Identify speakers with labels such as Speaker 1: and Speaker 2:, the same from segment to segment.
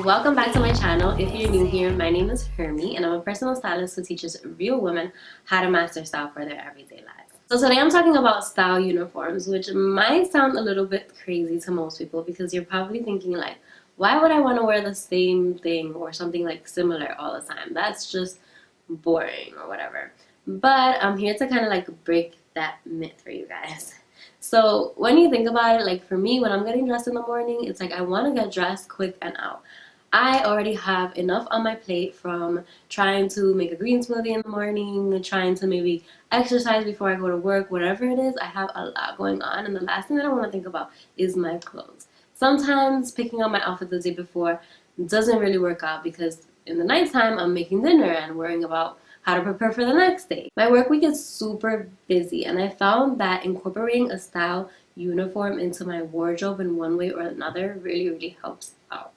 Speaker 1: welcome back to my channel. If you're new here, my name is Hermie and I'm a personal stylist who teaches real women how to master style for their everyday lives. So today I'm talking about style uniforms, which might sound a little bit crazy to most people because you're probably thinking like, why would I want to wear the same thing or something like similar all the time? That's just boring or whatever. But I'm here to kind of like break that myth for you guys. So when you think about it, like for me, when I'm getting dressed in the morning, it's like I want to get dressed quick and out. I already have enough on my plate from trying to make a green smoothie in the morning, trying to maybe exercise before I go to work, whatever it is, I have a lot going on. And the last thing that I want to think about is my clothes. Sometimes picking out my outfit the day before doesn't really work out because in the nighttime I'm making dinner and worrying about how to prepare for the next day. My work week is super busy and I found that incorporating a style uniform into my wardrobe in one way or another really helps out.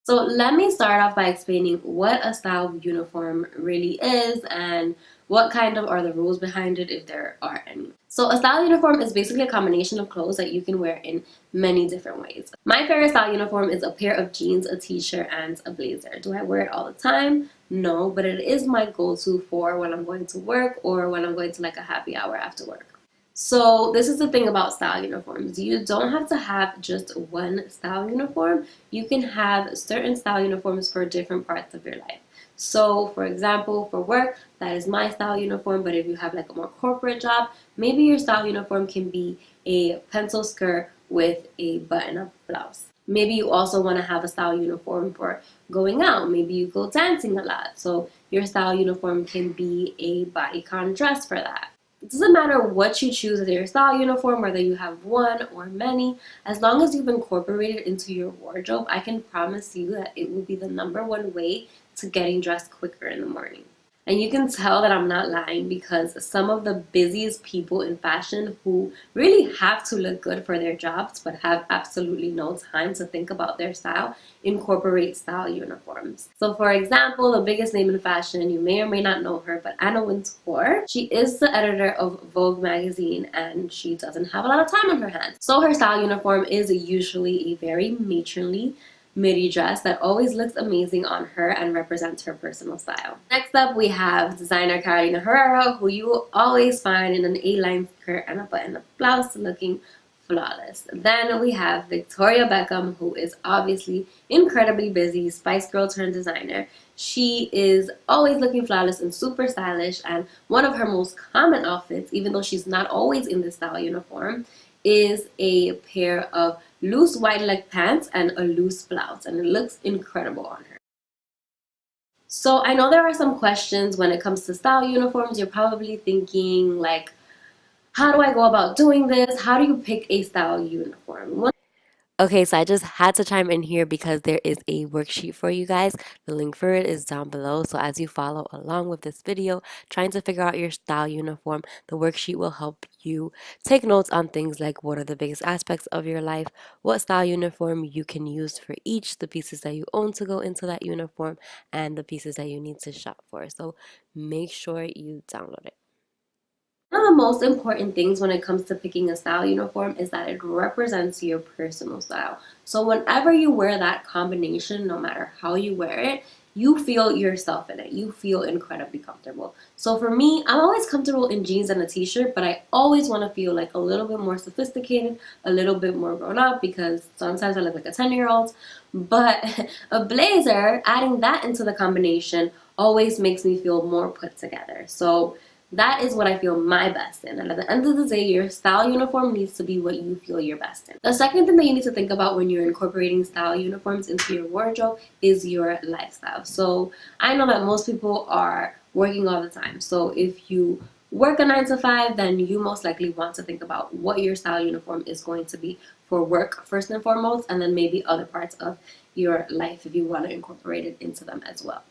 Speaker 1: So let me start off by explaining what a style uniform really is and what kind of are the rules behind it if there are any. So a style uniform is basically a combination of clothes that you can wear in many different ways. My favorite style uniform is a pair of jeans, a t-shirt, and a blazer. Do I wear it all the time? No, but it is my go-to for when I'm going to work or when I'm going to like a happy hour after work. So this is the thing about style uniforms. You don't have to have just one style uniform. You can have certain style uniforms for different parts of your life. So for example, for work, that is my style uniform, but if you have like a more corporate job, maybe your style uniform can be a pencil skirt with a button-up blouse. Maybe you also want to have a style uniform for going out. Maybe you go dancing a lot, so your style uniform can be a bodycon dress for that. It doesn't matter what you choose as your style uniform, whether you have one or many, as long as you've incorporated it into your wardrobe, I can promise you that it will be the #1 way to getting dressed quicker in the morning. And you can tell that I'm not lying because some of the busiest people in fashion who really have to look good for their jobs but have absolutely no time to think about their style incorporate style uniforms. So for example, the biggest name in fashion, you may or may not know her, but Anna Wintour. She is the editor of Vogue magazine and she doesn't have a lot of time on her hands. So her style uniform is usually a very matronly midi dress that always looks amazing on her and represents her personal style. Next up, we have designer Carolina Herrera, who you will always find in an A-line skirt and a button-up blouse looking flawless. Then we have Victoria Beckham, who is obviously incredibly busy, Spice Girl turned designer. She is always looking flawless and super stylish, and one of her most common outfits, even though she's not always in this style uniform, is a pair of loose wide leg pants and a loose blouse, and it looks incredible on her. So I know there are some questions when it comes to style uniforms. You're probably thinking like, how do I go about doing this? How do you pick a style uniform?
Speaker 2: Okay, so I just had to chime in here because there is a worksheet for you guys. The link for it is down below. So as you follow along with this video, trying to figure out your style uniform, the worksheet will help you take notes on things like what are the biggest aspects of your life, what style uniform you can use for each, the pieces that you own to go into that uniform, and the pieces that you need to shop for. So make sure you download it.
Speaker 1: One of the most important things when it comes to picking a style uniform is that it represents your personal style. So whenever you wear that combination, no matter how you wear it, you feel yourself in it. You feel incredibly comfortable. So for me, I'm always comfortable in jeans and a t-shirt, but I always want to feel like a little bit more sophisticated, a little bit more grown up because sometimes I look like a 10-year-old. But a blazer, adding that into the combination always makes me feel more put together. So that is what I feel my best in. And at the end of the day, your style uniform needs to be what you feel you're best in. The second thing that you need to think about when you're incorporating style uniforms into your wardrobe is your lifestyle. So I know that most people are working all the time. So if you work a 9 to 5, then you most likely want to think about what your style uniform is going to be for work first and foremost, and then maybe other parts of your life if you want to incorporate it into them as well.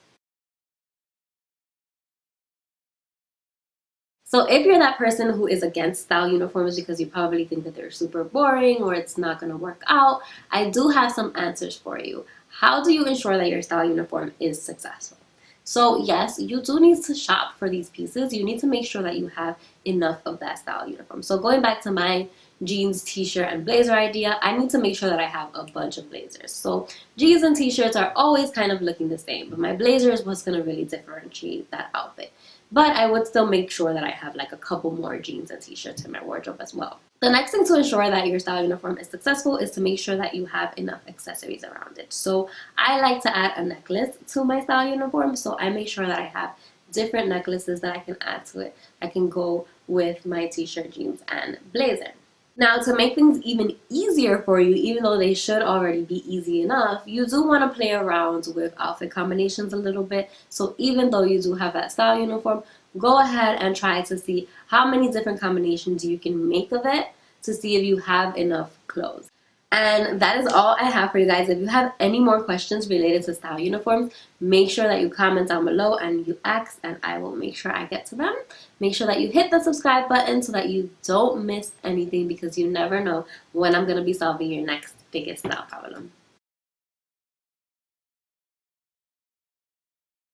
Speaker 1: So if you're that person who is against style uniforms because you probably think that they're super boring or it's not going to work out, I do have some answers for you. How do you ensure that your style uniform is successful? So yes, you do need to shop for these pieces. You need to make sure that you have enough of that style uniform. So going back to my jeans, t-shirt, and blazer idea, I need to make sure that I have a bunch of blazers. So jeans and t-shirts are always kind of looking the same, but my blazer is what's going to really differentiate that outfit. But I would still make sure that I have like a couple more jeans and t-shirts in my wardrobe as well. The next thing to ensure that your style uniform is successful is to make sure that you have enough accessories around it. So I like to add a necklace to my style uniform, so I make sure that I have different necklaces that I can add to it. I can go with my t-shirt, jeans, and blazer. Now, to make things even easier for you, even though they should already be easy enough, you do want to play around with outfit combinations a little bit. So even though you do have that style uniform, go ahead and try to see how many different combinations you can make of it to see if you have enough clothes. And that is all I have for you guys. If you have any more questions related to style uniforms, make sure that you comment down below and you ask, and I will make sure I get to them. Make sure that you hit the subscribe button so that you don't miss anything, because you never know when I'm going to be solving your next biggest style problem.